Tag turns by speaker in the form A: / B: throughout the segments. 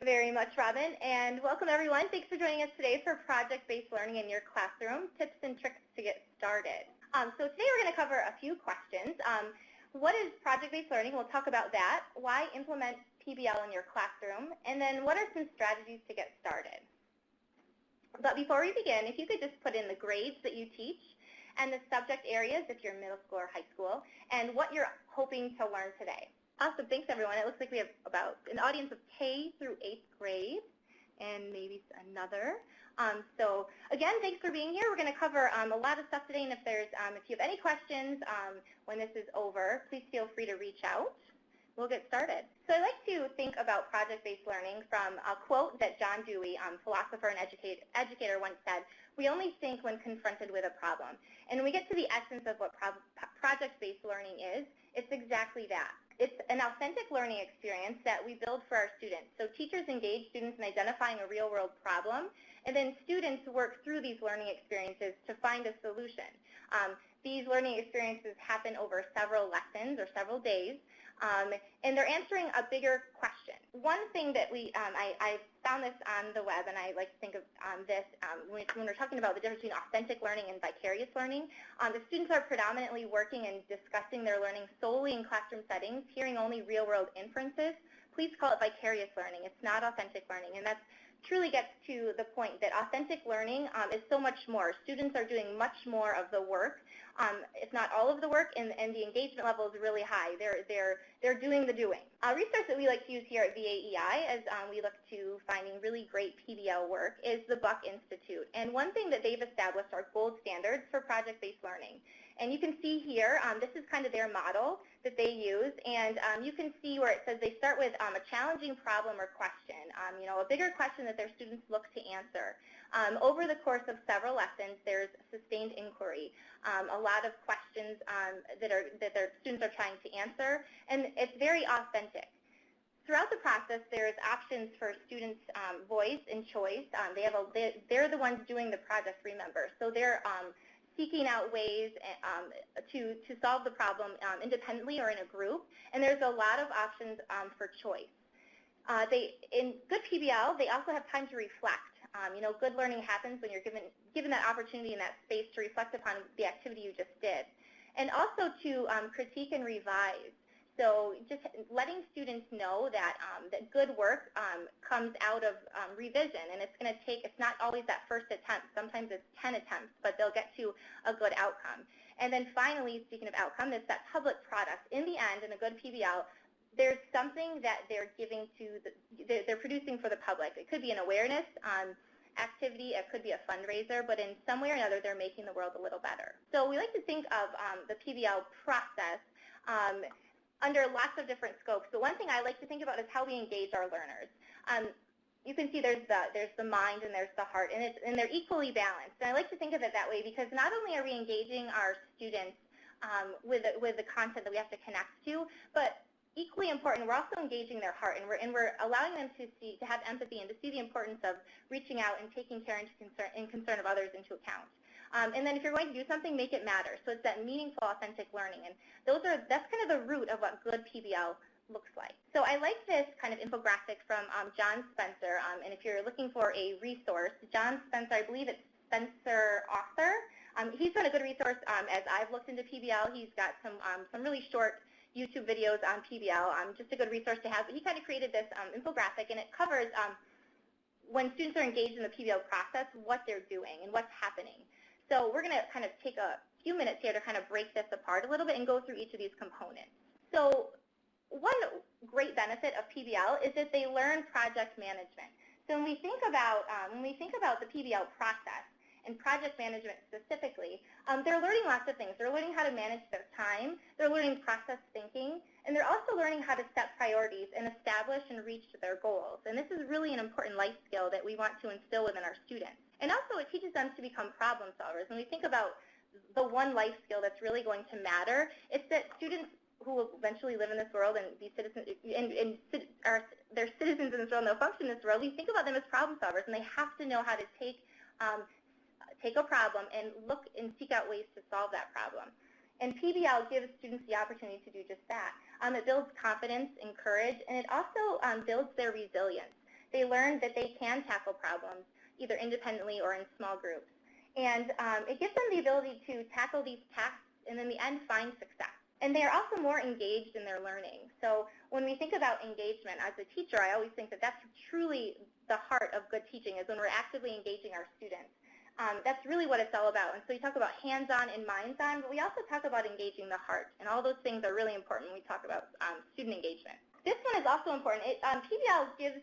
A: very much, Robin, and welcome everyone. Thanks for joining us today for project-based learning in your classroom, tips and tricks to get started. So today we're going to cover a few questions. What is project-based learning? We'll talk about that. Why implement PBL in your classroom? And then what are some strategies to get started? But before we begin, if you could just put in the grades that you teach and the subject areas if you're middle school or high school, and what you're hoping to learn today. Awesome, thanks everyone. It looks like we have about an audience of K through 8th grade and maybe another. So again, thanks for being here. We're going to cover a lot of stuff today, and if you have any questions when this is over, please feel free to reach out. We'll get started. So I like to think about project-based learning from a quote that John Dewey, philosopher and educator, once said, "We only think when confronted with a problem." And when we get to the essence of what project-based learning is, it's exactly that. It's an authentic learning experience that we build for our students. So teachers engage students in identifying a real-world problem, and then students work through these learning experiences to find a solution. These learning experiences happen over several lessons or several days, and they're answering a bigger question. One thing that I found this on the web, and I like to think of this when we're talking about the difference between authentic learning and vicarious learning. The students are predominantly working and discussing their learning solely in classroom settings, hearing only real-world inferences. Please call it vicarious learning. It's not authentic learning, and that truly gets to the point that authentic learning is so much more. Students are doing much more of the work, if not all of the work, and the engagement level is really high. They're doing the doing. A resource that we like to use here at VAEI as we look to finding really great PBL work is the Buck Institute. And one thing that they've established are gold standards for project-based learning. And you can see here, this is kind of their model that they use, and you can see where it says they start with a challenging problem or question, a bigger question that their students look to answer. Over the course of several lessons, there's sustained inquiry, a lot of questions that their students are trying to answer, and it's very authentic. Throughout the process, there's options for students' voice and choice. They're the ones doing the project, remember, so they're seeking out ways to solve the problem independently or in a group, and there's a lot of options for choice. In good PBL, they also have time to reflect. Good learning happens when you're given that opportunity and that space to reflect upon the activity you just did, and also to critique and revise. So just letting students know that that good work comes out of revision, and it's not always that first attempt. Sometimes it's 10 attempts, but they'll get to a good outcome. And then finally, speaking of outcome, there's that public product. In the end, in a good PBL, there's something that they're giving they're producing for the public. It could be an awareness activity, it could be a fundraiser, but in some way or another, they're making the world a little better. So we like to think of the PBL process under lots of different scopes. But one thing I like to think about is how we engage our learners. You can see there's the mind and there's the heart, and they're equally balanced. And I like to think of it that way because not only are we engaging our students with the content that we have to connect to, but equally important, we're also engaging their heart, and we're allowing them to have empathy and to see the importance of reaching out and taking care and concern of others into account. And then if you're going to do something, make it matter. So it's that meaningful, authentic learning, and that's kind of the root of what good PBL looks like. So I like this kind of infographic from John Spencer, and if you're looking for a resource, John Spencer, I believe it's Spencer Author. He's been a good resource as I've looked into PBL. He's got some really short YouTube videos on PBL, just a good resource to have. But he kind of created this infographic, and it covers when students are engaged in the PBL process, what they're doing and what's happening. So we're going to kind of take a few minutes here to kind of break this apart a little bit and go through each of these components. So one great benefit of PBL is that they learn project management. So when we think about the PBL process and project management specifically, they're learning lots of things. They're learning how to manage their time, they're learning process thinking, and they're also learning how to set priorities and establish and reach their goals. And this is really an important life skill that we want to instill within our students. And also it teaches them to become problem solvers. When we think about the one life skill that's really going to matter, it's that students who will eventually live in this world and be citizens, they're citizens in this world and they'll function in this world, we think about them as problem solvers, and they have to know how to take a problem and look and seek out ways to solve that problem. And PBL gives students the opportunity to do just that. It builds confidence and courage, and it also builds their resilience. They learn that they can tackle problems either independently or in small groups. And it gives them the ability to tackle these tasks and in the end find success. And they are also more engaged in their learning. So when we think about engagement as a teacher, I always think that that's truly the heart of good teaching is when we're actively engaging our students. That's really what it's all about. And so you talk about hands-on and minds-on, but we also talk about engaging the heart. And all those things are really important when we talk about student engagement. This one is also important. PBL gives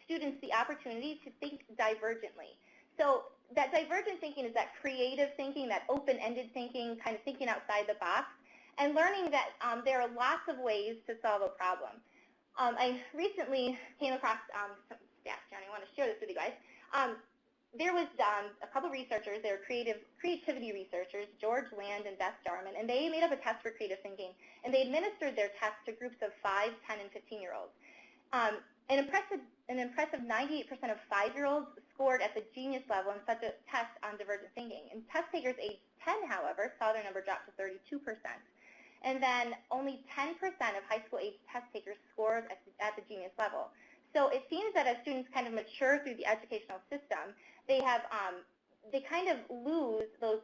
A: students the opportunity to think divergently. So that divergent thinking is that creative thinking, that open-ended thinking, kind of thinking outside the box, and learning that there are lots of ways to solve a problem. I recently came across some stats, Johnny. I want to share this with you guys. There was a couple researchers, they were creativity researchers, George Land and Beth Jarman, and they made up a test for creative thinking, and they administered their test to groups of 5, 10, and 15-year-olds. An impressive 98% of 5-year-olds scored at the genius level in such a test on divergent thinking. And test takers aged 10, however, saw their number drop to 32%. And then only 10% of high school-age test takers scored at the genius level. So it seems that as students kind of mature through the educational system, they kind of lose those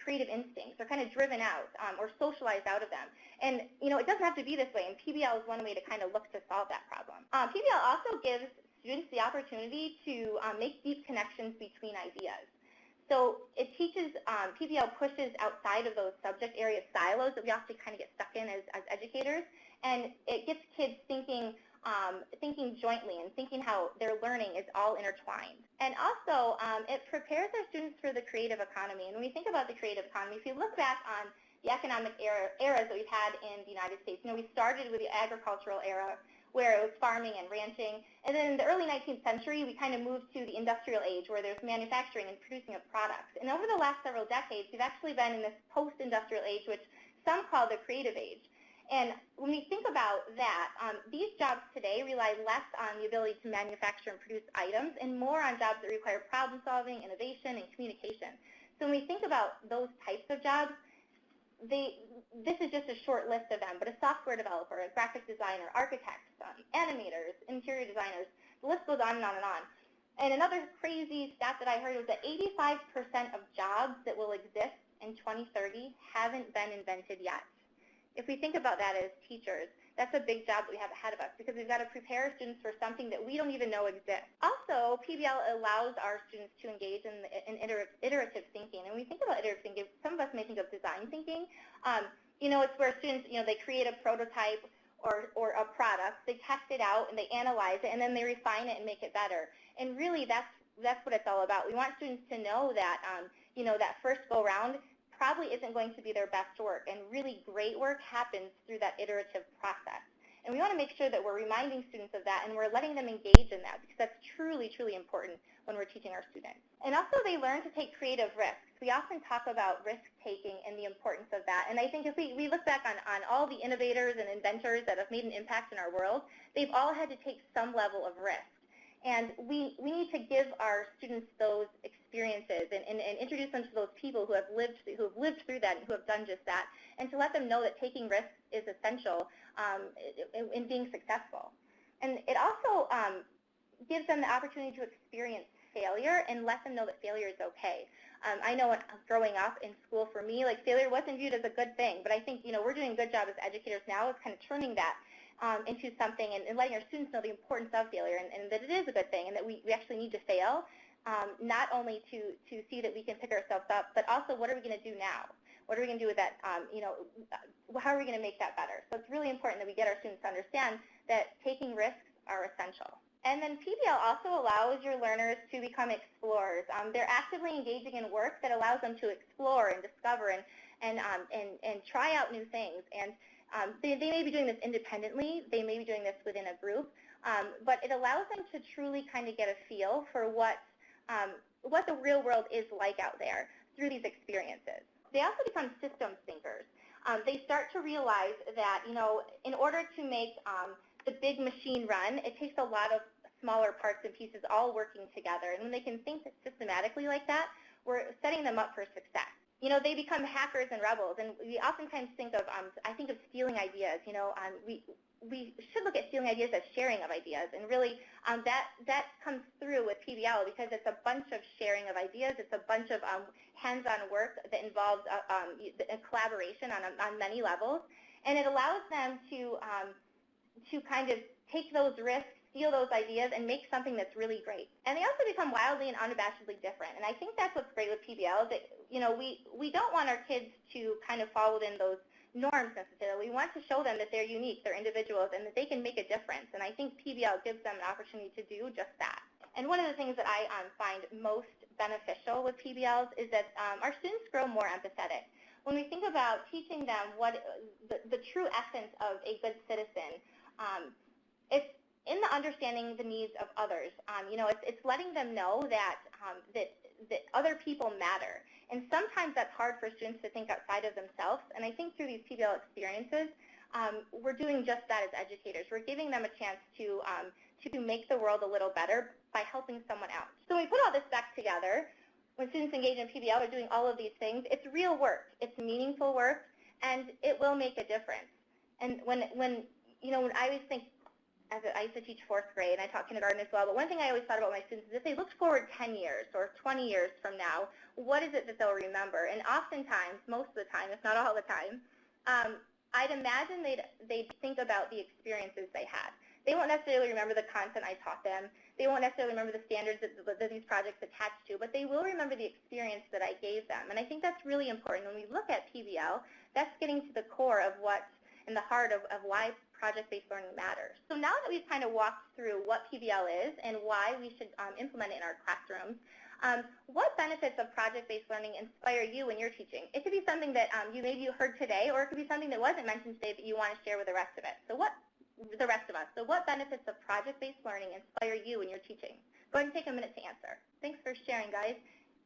A: creative instincts. They're kind of driven out or socialized out of them. And it doesn't have to be this way, and PBL is one way to kind of look to solve that problem. PBL also gives students the opportunity to make deep connections between ideas. So it teaches, PBL pushes outside of those subject area silos that we often kind of get stuck in as educators, and it gets kids thinking jointly and thinking how their learning is all intertwined. And also, it prepares our students for the creative economy. And when we think about the creative economy, if you look back on the economic eras that we've had in the United States, we started with the agricultural era, where it was farming and ranching. And then in the early 19th century, we kind of moved to the industrial age, where there's manufacturing and producing of products. And over the last several decades, we've actually been in this post-industrial age, which some call the creative age. And when we think about that, these jobs today rely less on the ability to manufacture and produce items and more on jobs that require problem solving, innovation, and communication. So when we think about those types of jobs, this is just a short list of them, but a software developer, a graphic designer, architects, animators, interior designers, the list goes on and on and on. And another crazy stat that I heard was that 85% of jobs that will exist in 2030 haven't been invented yet. If we think about that as teachers, that's a big job that we have ahead of us because we've got to prepare students for something that we don't even know exists. Also, PBL allows our students to engage in iterative thinking. And when we think about iterative thinking, some of us may think of design thinking. It's where students, they create a prototype or a product, they test it out and they analyze it, and then they refine it and make it better. And really, that's what it's all about. We want students to know that, that first go-round probably isn't going to be their best work, and really great work happens through that iterative process. And we want to make sure that we're reminding students of that and we're letting them engage in that because that's truly, truly important when we're teaching our students. And also they learn to take creative risks. We often talk about risk-taking and the importance of that. And I think if we look back on all the innovators and inventors that have made an impact in our world, they've all had to take some level of risk. And we need to give our students those experiences and introduce them to those people who have lived through that and who have done just that, and to let them know that taking risks is essential in being successful. And it also gives them the opportunity to experience failure and let them know that failure is okay. I know growing up in school for me, failure wasn't viewed as a good thing, but I think we're doing a good job as educators now of kind of turning that into something and letting our students know the importance of failure and that it is a good thing and that we actually need to fail, not only to see that we can pick ourselves up, but also what are we going to do now? What are we going to do with that? How are we going to make that better? So it's really important that we get our students to understand that taking risks are essential. And then PBL also allows your learners to become explorers. They're actively engaging in work that allows them to explore and discover and try out new things. And they may be doing this independently, they may be doing this within a group, but it allows them to truly kind of get a feel for what the real world is like out there through these experiences. They also become systems thinkers. They start to realize that, in order to make the big machine run, it takes a lot of smaller parts and pieces all working together. And when they can think systematically like that, we're setting them up for success. they become hackers and rebels. And we oftentimes think of, I think of stealing ideas. We should look at stealing ideas as sharing of ideas. And really, that comes through with PBL because it's a bunch of sharing of ideas. It's a bunch of hands-on work that involves a collaboration on many levels. And it allows them to kind of take those risks, steal those ideas, and make something that's really great. And they also become wildly and unabashedly different. And I think that's what's great with PBL, that we don't want our kids to kind of follow in those norms necessarily. We want to show them that they're unique, they're individuals, and that they can make a difference. And I think PBL gives them an opportunity to do just that. And one of the things that I find most beneficial with PBLs is that our students grow more empathetic. When we think about teaching them what the true essence of a good citizen, it's in the understanding the needs of others. It's letting them know that other people matter. And sometimes that's hard for students to think outside of themselves. And I think through these PBL experiences, we're doing just that as educators. We're giving them a chance to make the world a little better by helping someone else. So when we put all this back together, when students engage in PBL, they're doing all of these things. It's real work. It's meaningful work, and it will make a difference. And when I always think, I used to teach 4th grade, and I taught kindergarten as well, but one thing I always thought about my students is if they looked forward 10 years or 20 years from now, what is it that they'll remember? And oftentimes, most of the time, if not all the time, I'd imagine they'd think about the experiences they had. They won't necessarily remember the content I taught them. They won't necessarily remember the standards that these projects attached to, but they will remember the experience that I gave them. And I think that's really important. When we look at PBL, that's getting to the core of what's in the heart of why project-based learning matters. So now that we've kind of walked through what PBL is and why we should implement it in our classrooms, what benefits of project-based learning inspire you when you're teaching? It could be something that maybe you heard today, or it could be something that wasn't mentioned today that you want to share with the rest of us. So what benefits of project-based learning inspire you when you're teaching? Go ahead and take a minute to answer. Thanks for sharing, guys.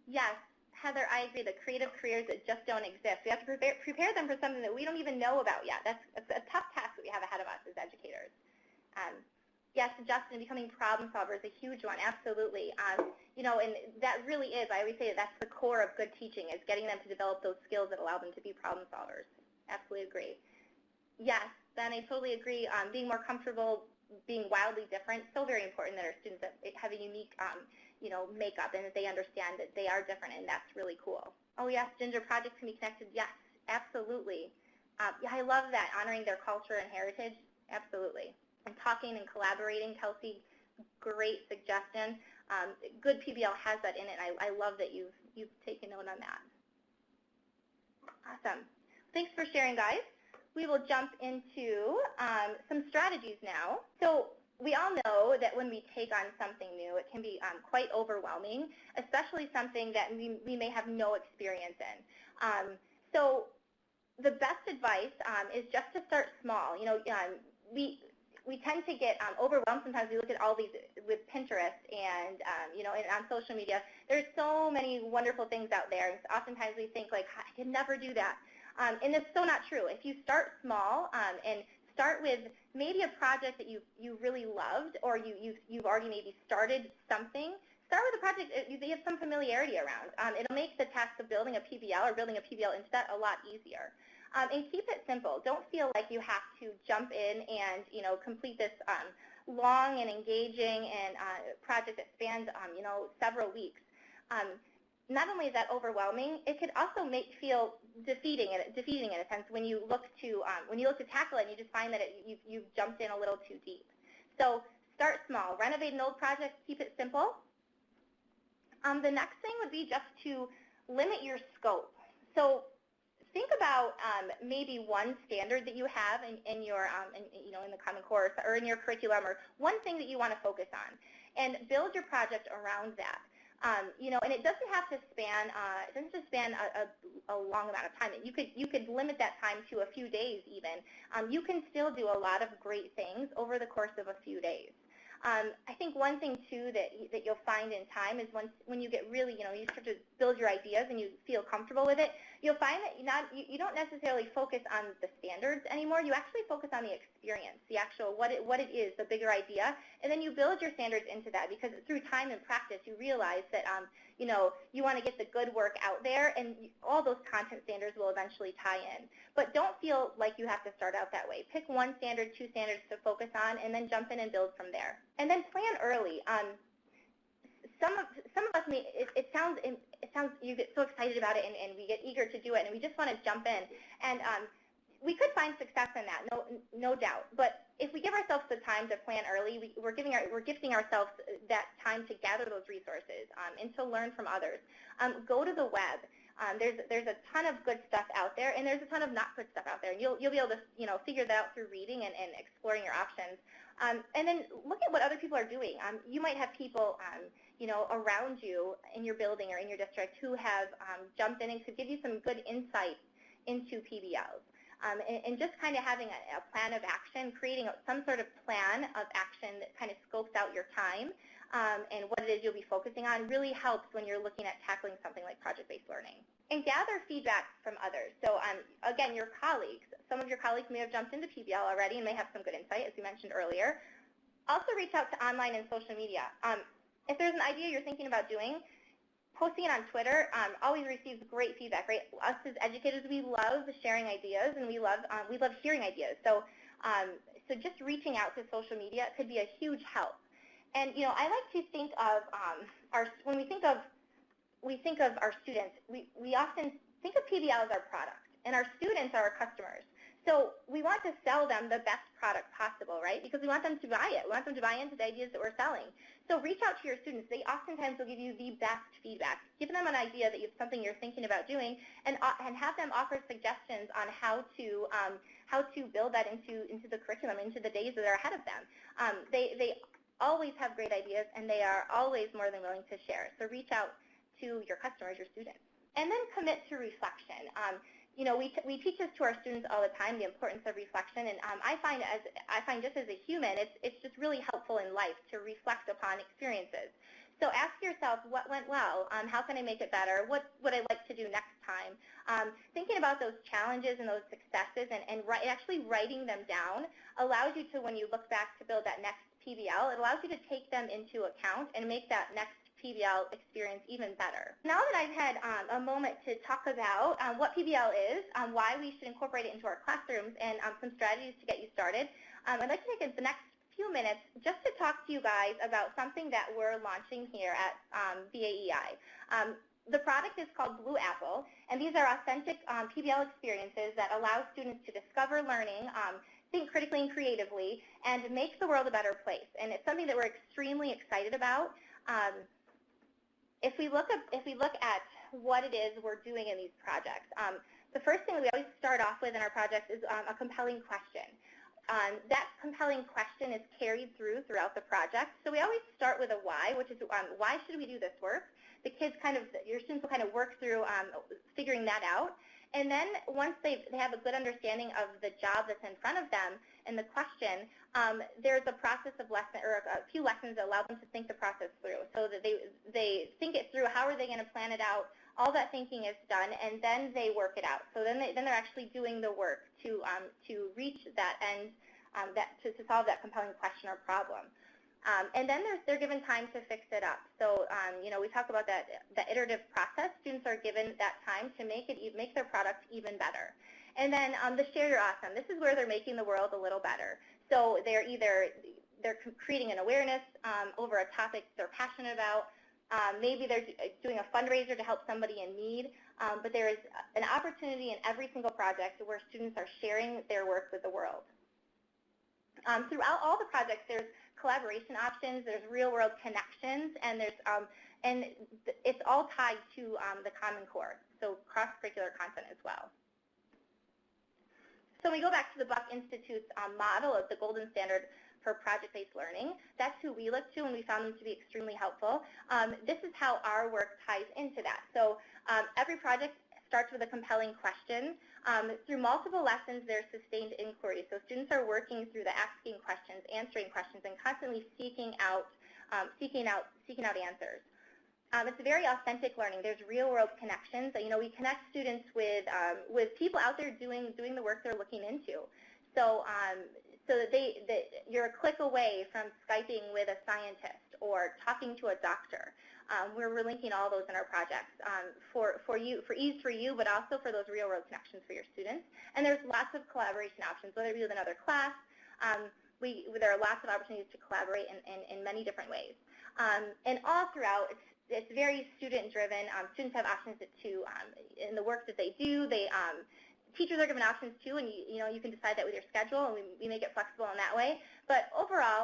A: Yes, Heather, I agree. The creative careers that just don't exist. We have to prepare them for something that we don't even know about yet. That's a tough task that we have ahead of us as educators. Yes, Justin, becoming problem solver is a huge one, absolutely. And that really is, I always say that that's the core of good teaching, is getting them to develop those skills that allow them to be problem solvers. Absolutely agree. Yes, Ben, I totally agree. Being more comfortable, being wildly different, so very important that our students have a unique makeup and that they understand that they are different, and that's really cool. Oh yes, Ginger, projects can be connected. Yes, absolutely. Yeah, I love that, honoring their culture and heritage. Absolutely. And talking and collaborating, Kelsey, great suggestion. Good PBL has that in it, and I love that you've taken note on that. Awesome. Thanks for sharing, guys. We will jump into some strategies now. So we all know that when we take on something new, it can be quite overwhelming, especially something that we may have no experience in. So the best advice is just to start small. We tend to get overwhelmed. Sometimes we look at all these with Pinterest and and on social media. There's so many wonderful things out there, and oftentimes we think like, I can never do that. And it's so not true. If you start small and start with maybe a project that you really loved, or you've already maybe started something, start with a project that you have some familiarity around. It'll make the task of building a PBL or building a PBL into that a lot easier. And keep it simple. Don't feel like you have to jump in and complete this long and engaging and project that spans several weeks. Not only is that overwhelming, it could also feel defeating in a sense when you look to tackle it and you just find that you've jumped in a little too deep. So start small. Renovate an old project. Keep it simple. The next thing would be just to limit your scope. So think about maybe one standard that you have in your in the Common Core or in your curriculum, or one thing that you want to focus on, and build your project around that. And it doesn't have to span a long amount of time. You could limit that time to a few days even. You can still do a lot of great things over the course of a few days. I think one thing too that you'll find in time is when you get really, you start to build your ideas and you feel comfortable with it, you'll find that you don't necessarily focus on the standards anymore. You actually focus on the experience, the actual what it is, the bigger idea, and then you build your standards into that, because through time and practice you realize that you want to get the good work out there, and all those content standards will eventually tie in. But don't feel like you have to start out that way. Pick one standard, two standards to focus on, and then jump in and build from there. And then plan early. Some of us may, it sounds you get so excited about it, and we get eager to do it, and we just want to jump in. And we could find success in that, no doubt. But if we give ourselves the time to plan early, we're gifting ourselves that time to gather those resources and to learn from others. Go to the web. There's a ton of good stuff out there, and there's a ton of not good stuff out there. And you'll be able to figure that out through reading and exploring your options. And then look at what other people are doing. You might have people around you in your building or in your district who have jumped in and could give you some good insight into PBLs. And just kind of having a plan of action, creating some sort of plan of action that kind of scopes out your time and what it is you'll be focusing on really helps when you're looking at tackling something like project-based learning. And gather feedback from others. So again, your colleagues. Some of your colleagues may have jumped into PBL already and may have some good insight, as we mentioned earlier. Also reach out to online and social media. If there's an idea you're thinking about doing, posting it on Twitter always receives great feedback, right? Us as educators, we love sharing ideas, and we love hearing ideas. So just reaching out to social media could be a huge help. And I like to think of when we think of our students, we often think of PBL as our product, and our students are our customers. So we want to sell them the best product possible, right? Because we want them to buy it. We want them to buy into the ideas that we're selling. So reach out to your students. They oftentimes will give you the best feedback. Give them an idea that you have something you're thinking about doing, and have them offer suggestions on how to build that into the curriculum, into the days that are ahead of them. They always have great ideas, and they are always more than willing to share. So reach out to your customers, your students. And then commit to reflection. We teach this to our students all the time, the importance of reflection, and I find just as a human, it's just really helpful in life to reflect upon experiences. So ask yourself, what went well? How can I make it better? What would I like to do next time? Thinking about those challenges and those successes and actually writing them down allows you to, when you look back to build that next PBL, it allows you to take them into account and make that next PBL experience even better. Now that I've had a moment to talk about what PBL is, why we should incorporate it into our classrooms, and some strategies to get you started, I'd like to take the next few minutes just to talk to you guys about something that we're launching here at BAEI. The product is called Blue Apple, and these are authentic PBL experiences that allow students to discover learning, think critically and creatively, and make the world a better place. And it's something that we're extremely excited about. If we look at what it is we're doing in these projects, the first thing that we always start off with in our projects is a compelling question. That compelling question is carried throughout the project. So we always start with a why, which is why should we do this work? The kids your students will kind of work through figuring that out. And then once they have a good understanding of the job that's in front of them and the question, there's a process of a few lessons that allow them to think the process through, so that they think it through. How are they going to plan it out? All that thinking is done, and then they work it out. So then they're actually doing the work to reach that end, to solve that compelling question or problem. And then they're given time to fix it up. So we talk about that iterative process. Students are given that time to make their product even better. And then the Share Your Awesome. This is where they're making the world a little better. So they're creating an awareness over a topic they're passionate about. Maybe they're doing a fundraiser to help somebody in need. But there is an opportunity in every single project where students are sharing their work with the world. Throughout all the projects, there's collaboration options, there's real-world connections, and it's all tied to the Common Core, so cross-curricular content as well. So we go back to the Buck Institute's model of the golden standard for project-based learning. That's who we look to, and we found them to be extremely helpful. This is how our work ties into that. So every project starts with a compelling question. Through multiple lessons, there's sustained inquiry. So students are working through the asking questions, answering questions, and constantly seeking out answers. It's very authentic learning. There's real-world connections. We connect students with people out there doing the work they're looking into. So that you're a click away from Skyping with a scientist or talking to a doctor. We're linking all those in our projects for ease for you, but also for those real-world connections for your students. And there's lots of collaboration options, whether it be with another class. There are lots of opportunities to collaborate in many different ways. And all throughout, it's very student-driven. Students have options in the work that they do. Teachers are given options too, and you can decide that with your schedule, and we make it flexible in that way. But overall,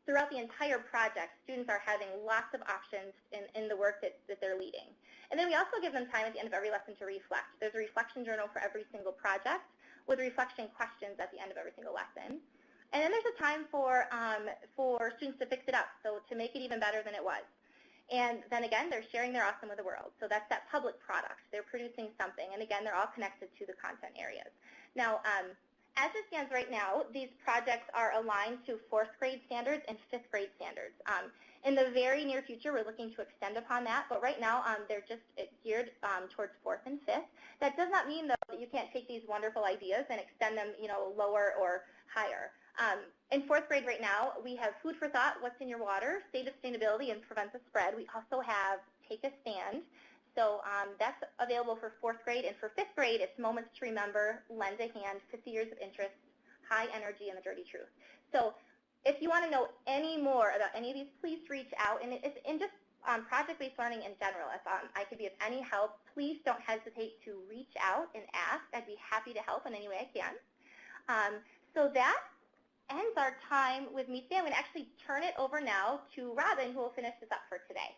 A: throughout the entire project, students are having lots of options in the work that they're leading. And then we also give them time at the end of every lesson to reflect. There's a reflection journal for every single project with reflection questions at the end of every single lesson. And then there's a time for students to fix it up, so to make it even better than it was. And then again, they're sharing their awesome with the world. So that's that public product. They're producing something. And again, they're all connected to the content areas. Now, as it stands right now, these projects are aligned to 4th grade standards and 5th grade standards. In the very near future, we're looking to extend upon that, but right now they're just geared towards 4th and 5th. That does not mean, though, that you can't take these wonderful ideas and extend them, lower or higher. In 4th grade right now, we have Food for Thought, What's in Your Water, State of Sustainability, and Prevent the Spread. We also have Take a Stand. So that's available for 4th grade. And for 5th grade, it's Moments to Remember, Lend a Hand, 50 Years of Interest, High Energy, and The Dirty Truth. So if you want to know any more about any of these, please reach out. And it's in just project-based learning in general. If I could be of any help, please don't hesitate to reach out and ask. I'd be happy to help in any way I can. So that ends our time with me today. I'm going to actually turn it over now to Robin, who will finish this up for today.